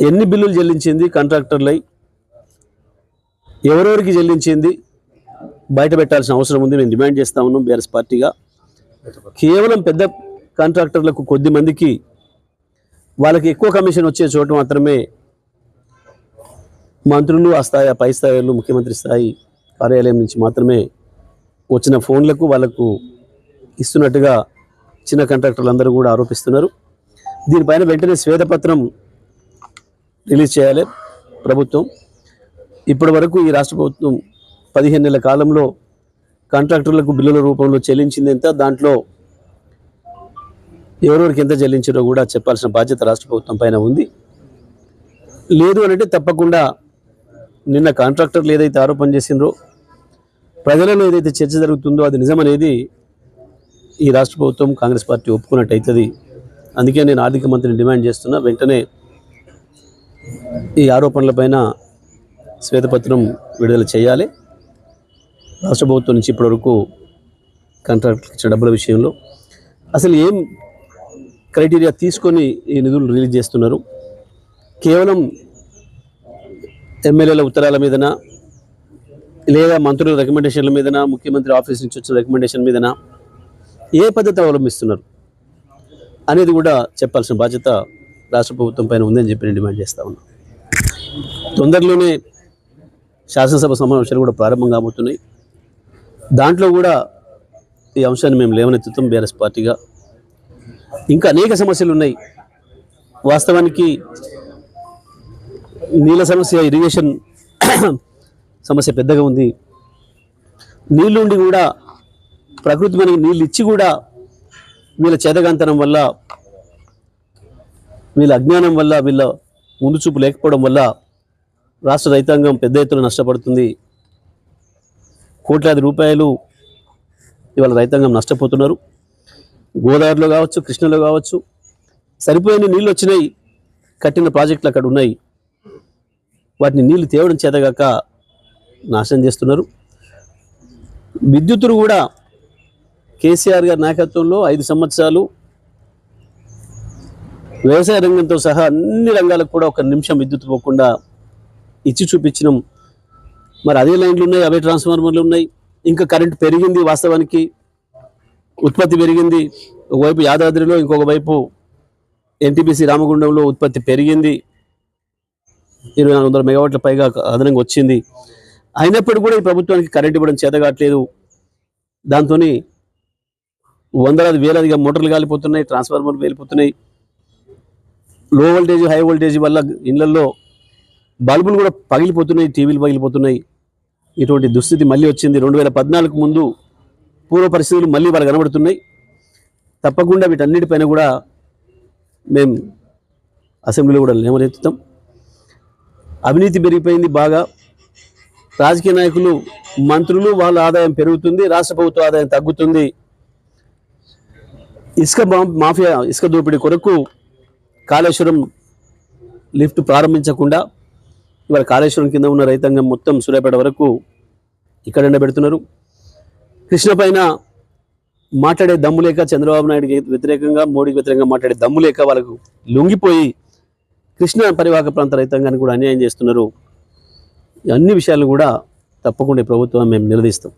ఎన్ని బిల్లులు చెల్లించింది కాంట్రాక్టర్లై, ఎవరెవరికి చెల్లించింది బయట పెట్టాల్సిన అవసరం ఉంది. మేము డిమాండ్ చేస్తా ఉన్నాం బీఆర్ఎస్ పార్టీగా. కేవలం పెద్ద కాంట్రాక్టర్లకు కొద్ది మందికి వాళ్ళకి ఎక్కువ కమిషన్ వచ్చే చోట మాత్రమే మంత్రులు ఆ స్థాయి పై స్థాయిలో ముఖ్యమంత్రి స్థాయి కార్యాలయం నుంచి మాత్రమే వచ్చిన ఫోన్లకు వాళ్ళకు ఇస్తున్నట్టుగా చిన్న కాంట్రాక్టర్లు అందరూ కూడా ఆరోపిస్తున్నారు. దీనిపైన వెంటనే శ్వేతపత్రం రిలీజ్ చేయాలి ప్రభుత్వం. ఇప్పటి వరకు ఈ రాష్ట్ర ప్రభుత్వం 15 నెలల కాలంలో కాంట్రాక్టర్లకు బిల్లుల రూపంలో చెల్లించింది ఎంత, దాంట్లో ఎవరెవరికి ఎంత చెల్లించారో కూడా చెప్పాల్సిన బాధ్యత రాష్ట్ర ప్రభుత్వం పైన ఉంది. లేదు అంటే తప్పకుండా నిన్న కాంట్రాక్టర్లు ఏదైతే ఆరోపణ చేసిండ్రో, ప్రజలలో ఏదైతే చర్చ జరుగుతుందో అది నిజమనేది ఈ రాష్ట్ర ప్రభుత్వం కాంగ్రెస్ పార్టీ ఒప్పుకున్నట్టు అవుతుంది. అందుకే నేను ఆర్థిక మంత్రిని డిమాండ్ చేస్తున్నా, వెంటనే ఈ ఆరోపణలపైన శ్వేతపత్రం విడుదల చేయాలి. రాష్ట్ర ప్రభుత్వం నుంచి ఇప్పటివరకు కాంట్రాక్టర్లకు ఇచ్చిన డబ్బుల విషయంలో అసలు ఏం క్రైటీరియా తీసుకొని ఈ నిధులు రిలీజ్ చేస్తున్నారు? కేవలం ఎమ్మెల్యేల ఉత్తరాల మీదన, లేదా మంత్రుల రికమెండేషన్ల మీదన, ముఖ్యమంత్రి ఆఫీస్ నుంచి వచ్చిన రికమెండేషన్ మీదన ఏ పద్ధతి అవలంబిస్తున్నారు అనేది కూడా చెప్పాల్సిన బాధ్యత రాష్ట్ర ప్రభుత్వం పైన ఉందని చెప్పి నేను డిమాండ్ చేస్తూ ఉన్నాను. తొందరలోనే శాసనసభ సమావేశాలు కూడా ప్రారంభం కాబోతున్నాయి. దాంట్లో కూడా ఈ అంశాన్ని మేము లేవనెత్తుతాం బీఆర్ఎస్ పార్టీగా. ఇంకా అనేక సమస్యలు ఉన్నాయి. వాస్తవానికి నీళ్ళ సమస్య, ఇరిగేషన్ సమస్య పెద్దగా ఉంది. నీళ్ళుండి కూడా, ప్రకృతి మనకి నీళ్ళు ఇచ్చి కూడా వీళ్ళ చేతగాంతనం వల్ల, వీళ్ళ అజ్ఞానం వల్ల, వీళ్ళ ముందు చూపు లేకపోవడం వల్ల రాష్ట్ర రైతాంగం పెద్ద ఎత్తున నష్టపడుతుంది. కోట్లాది రూపాయలు ఇవాళ రైతాంగం నష్టపోతున్నారు. గోదావరిలో కావచ్చు, కృష్ణలో కావచ్చు సరిపోయిన నీళ్ళు వచ్చినాయి. కట్టిన ప్రాజెక్టులు అక్కడ ఉన్నాయి. వాటిని నీళ్లు తేవడం చేతగాక నాశనం చేస్తున్నారు. విద్యుత్తును కూడా కేసీఆర్ గారి నాయకత్వంలో 5 సంవత్సరాలు వ్యవసాయ రంగంతో సహా అన్ని రంగాలకు కూడా 1 నిమిషం విద్యుత్ పోకుండా ఇచ్చి చూపించినాం. మరి అదే లైన్లు ఉన్నాయి, అవే ట్రాన్స్ఫార్మర్లు ఉన్నాయి. ఇంకా కరెంట్ పెరిగింది, వాస్తవానికి ఉత్పత్తి పెరిగింది. ఒకవైపు యాదాద్రిలో, ఇంకొక వైపు ఎన్టీపీసీ రామగుండంలో ఉత్పత్తి పెరిగింది. 2400 మెగావాట్ల పైగా అదనంగా వచ్చింది. అయినప్పుడు కూడా ఈ ప్రభుత్వానికి కరెంట్ ఇవ్వడం చేతగాట్లేదు. దాంతో వందలాది వేలాదిగా మోటార్లు కాలిపోతున్నాయి, ట్రాన్స్ఫార్మర్లు వెళ్ళిపోతున్నాయి. లో వోల్టేజ్, హై వోల్టేజ్ వల్ల ఇళ్లలో బల్బులు కూడా పగిలిపోతున్నాయి, టీవీలు పగిలిపోతున్నాయి. ఇటువంటి దుస్థితి మళ్ళీ వచ్చింది. 2014 ముందు పూర్వ పరిస్థితులు మళ్ళీ వాళ్ళు కనబడుతున్నాయి. తప్పకుండా వీటన్నిటిపైన కూడా మేము అసెంబ్లీలో కూడా లేవనెత్తుతాం. అవినీతి పెరిగిపోయింది బాగా. రాజకీయ నాయకులు, మంత్రులు, వాళ్ళ ఆదాయం పెరుగుతుంది, రాష్ట్ర ప్రభుత్వ ఆదాయం తగ్గుతుంది. ఇసుక మాఫియా, ఇసుక దోపిడీ కొరకు కాళేశ్వరం లిఫ్ట్ ప్రారంభించకుండా ఇవాళ కాళేశ్వరం కింద ఉన్న రైతాంగం మొత్తం సూర్యాపేట వరకు ఇక్కడ ఎండబెడుతున్నారు. కృష్ణ పైన మాట్లాడే దమ్ము లేక, చంద్రబాబు నాయుడికి వ్యతిరేకంగా, మోడీకి వ్యతిరేకంగా మాట్లాడే దమ్ము లేక వాళ్ళకు లొంగిపోయి కృష్ణ పరివాహక ప్రాంత రైతాంగాన్ని కూడా అన్యాయం చేస్తున్నారు. అన్ని విషయాలు కూడా తప్పకుండా ప్రభుత్వం మేము నిలదీస్తాం.